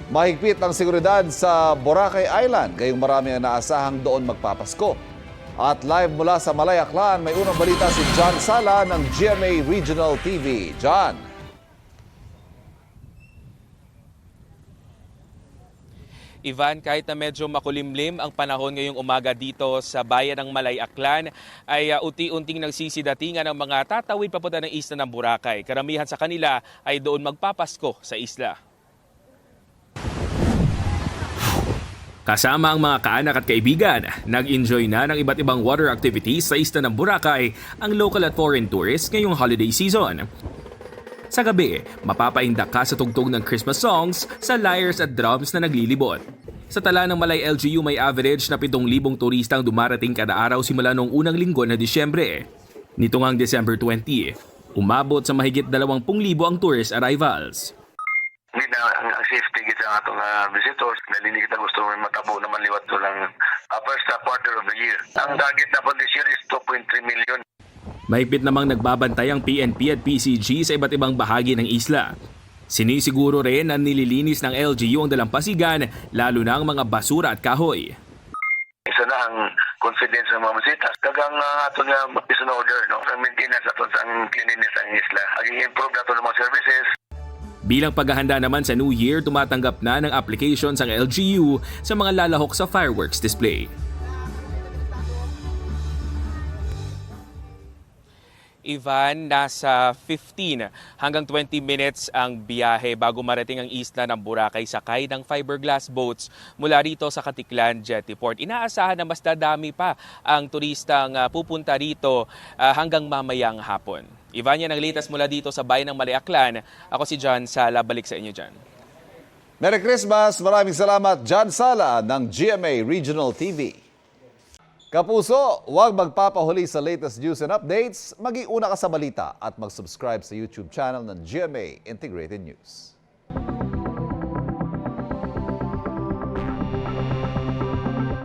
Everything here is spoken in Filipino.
Mahigpit ang seguridad sa Boracay Island, gayong marami ang naasahang doon magpapasko. At live mula sa Malay Aklan, may unang balita si John Sala ng GMA Regional TV. John. Ivan, kahit na medyo makulimlim ang panahon ngayong umaga dito sa bayan ng Malay Aklan, ay unti-unting nagsisidatingan ang mga tatawid papunta ng isla ng Boracay. Karamihan sa kanila ay doon magpapasko sa isla. Kasama ang mga kaanak at kaibigan, nag-enjoy na ng iba't ibang water activities sa isla ng Boracay ang local at foreign tourists ngayong holiday season. Sa gabi, mapapaindak ka sa tugtog ng Christmas songs sa lyres at drums na naglilibot. Sa tala ng Malay LGU may average na 7,000 turista ang dumarating kada araw simula noong unang linggo na Disyembre. Nito ngang December 20, umabot sa mahigit 20,000 ang tourist arrivals. Hindi na ang safety git ang atong visitors. Nalinig kita gusto may matabo naman liwat ko lang first quarter of the year. Ang target na po this year is 2.3 million. Mahigpit namang nagbabantay ang PNP at PCG sa iba't ibang bahagi ng isla. Sinisiguro rin na nililinis ng LGU ang dalampasigan, lalo na ang mga basura at kahoy. Isa na ang confidence ng mga bisita. Kagang ato nga is an order, no? Ang maintenance ato sa ang cleanliness ng isla. Ag-improve na ito ng mga services. Bilang paghahanda naman sa New Year, tumatanggap na ng applications ang LGU sa mga lalahok sa fireworks display. Ivan, nasa 15 hanggang 20 minutes ang biyahe bago marating ang isla ng Boracay sakay ng fiberglass boats mula rito sa Katiklan Jetty Port. Inaasahan na mas dadami pa ang turistang pupunta rito hanggang mamayang hapon. Ivan, yan ang latest mula dito sa bayan ng Malay Aklan. Ako si John Sala, balik sa inyo dyan. Merry Christmas! Maraming salamat, John Sala ng GMA Regional TV. Kapuso, huwag magpapahuli sa latest news and updates. Mag-iuna ka sa balita at mag-subscribe sa YouTube channel ng GMA Integrated News.